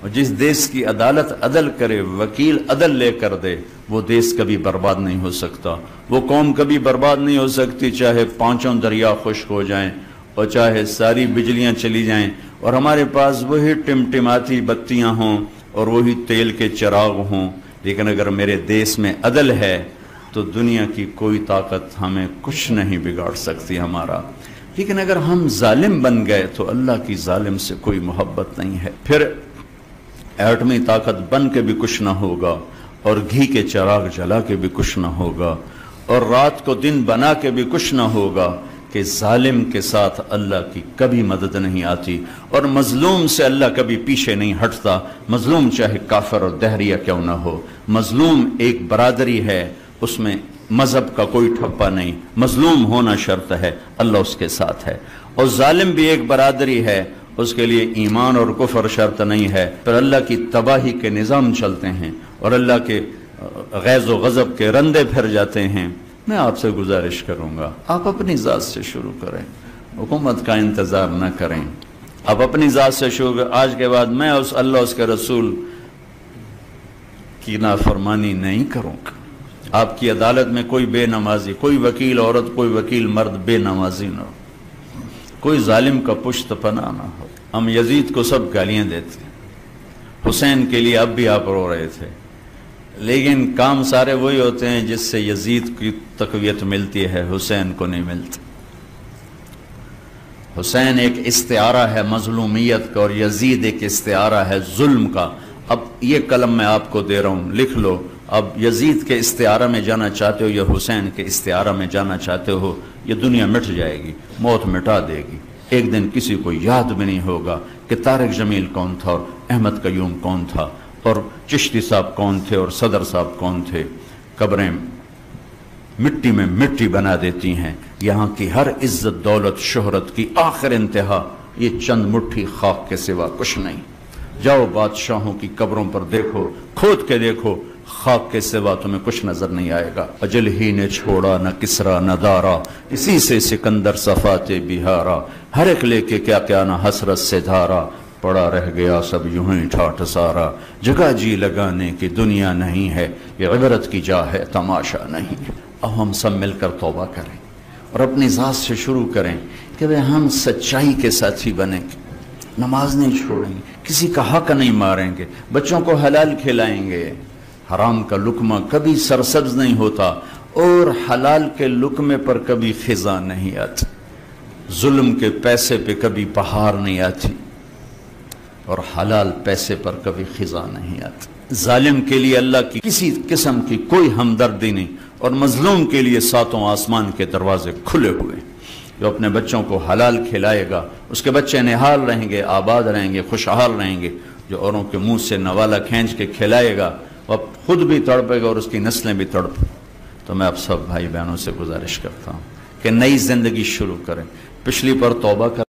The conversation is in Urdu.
اور جس دیش کی عدالت عدل کرے، وکیل عدل لے کر دے، وہ دیش کبھی برباد نہیں ہو سکتا، وہ قوم کبھی برباد نہیں ہو سکتی، چاہے پانچوں دریا خشک ہو جائیں اور چاہے ساری بجلیاں چلی جائیں اور ہمارے پاس وہی ٹمٹماتی بتیاں ہوں اور وہی تیل کے چراغ ہوں، لیکن اگر میرے دیش میں عدل ہے تو دنیا کی کوئی طاقت ہمیں کچھ نہیں بگاڑ سکتی ہمارا۔ لیکن اگر ہم ظالم بن گئے تو اللہ کی ظالم سے کوئی محبت نہیں ہے، پھر ایٹمی طاقت بن کے بھی کچھ نہ ہوگا اور گھی کے چراغ جلا کے بھی کچھ نہ ہوگا اور رات کو دن بنا کے بھی کچھ نہ ہوگا، کہ ظالم کے ساتھ اللہ کی کبھی مدد نہیں آتی اور مظلوم سے اللہ کبھی پیچھے نہیں ہٹتا، مظلوم چاہے کافر اور دہریہ کیوں نہ ہو، مظلوم ایک برادری ہے، اس میں مذہب کا کوئی ٹھپا نہیں، مظلوم ہونا شرط ہے، اللہ اس کے ساتھ ہے، اور ظالم بھی ایک برادری ہے، اس کے لیے ایمان اور کفر شرط نہیں ہے، پھر اللہ کی تباہی کے نظام چلتے ہیں اور اللہ کے غیظ و غضب کے رندے پھر جاتے ہیں۔ میں آپ سے گزارش کروں گا، آپ اپنی ذات سے شروع کریں، حکومت کا انتظار نہ کریں، آپ اپنی ذات سے شروع کریں۔ آج کے بعد میں اس اللہ اس کے رسول کی نافرمانی نہیں کروں گا، آپ کی عدالت میں کوئی بے نمازی، کوئی وکیل عورت، کوئی وکیل مرد بے نمازی نہ ہو، کوئی ظالم کا پشت پناہ نہ ہو۔ ہم یزید کو سب گالیاں دیتے ہیں، حسین کے لیے اب بھی آپ رو رہے تھے، لیکن کام سارے وہی ہوتے ہیں جس سے یزید کی تقویت ملتی ہے، حسین کو نہیں ملتی۔ حسین ایک استعارہ ہے مظلومیت کا اور یزید ایک استعارہ ہے ظلم کا۔ اب یہ قلم میں آپ کو دے رہا ہوں، لکھ لو، اب یزید کے استعارہ میں جانا چاہتے ہو یا حسین کے استعارہ میں جانا چاہتے ہو، یہ دنیا مٹ جائے گی، موت مٹا دے گی، ایک دن کسی کو یاد بھی نہیں ہوگا کہ طارق جمیل کون تھا اور احمد قیوم کون تھا اور چشتی صاحب کون تھے اور صدر صاحب کون تھے۔ قبریں مٹی میں مٹی بنا دیتی ہیں، یہاں کی ہر عزت دولت شہرت کی آخر انتہا یہ چند مٹھی خاک کے سوا کچھ نہیں۔ جاؤ بادشاہوں کی قبروں پر دیکھو، کھود کے دیکھو، خاک کے سوا تمہیں کچھ نظر نہیں آئے گا۔ اجل ہی نے چھوڑا نہ کسرا نہ دارا، اسی سے سکندر صفات بہارا، ہر ایک لے کے کیا کیا نہ حسرت سے دھارا، پڑا رہ گیا سب یوں ہی ٹھاٹھ سارا، جگہ جی لگانے کی دنیا نہیں ہے، یہ عبرت کی جا ہے تماشا نہیں ہے۔ اب ہم سب مل کر توبہ کریں اور اپنی ذات سے شروع کریں کہ ہم سچائی کے ساتھی بنیں گے، نماز نہیں چھوڑیں گے، کسی کا حق نہیں ماریں گے، بچوں کو حلال کھلائیں گے، حرام کا لقمہ کبھی سرسبز نہیں ہوتا اور حلال کے لقمے پر کبھی خزاں نہیں آتی، ظلم کے پیسے پہ کبھی بہار نہیں آتی اور حلال پیسے پر کبھی خزاں نہیں آتی۔ ظالم کے لیے اللہ کی کسی قسم کی کوئی ہمدردی نہیں اور مظلوم کے لیے ساتوں آسمان کے دروازے کھلے ہوئے۔ جو اپنے بچوں کو حلال کھلائے گا اس کے بچے نہال رہیں گے، آباد رہیں گے، خوشحال رہیں گے۔ جو اوروں کے منہ سے نوالا کھینچ کے کھلائے گا وہ خود بھی تڑپے گا اور اس کی نسلیں بھی تڑپیں۔ تو میں آپ سب بھائی بہنوں سے گزارش کرتا ہوں کہ نئی زندگی شروع کریں، پچھلی پر توبہ کریں۔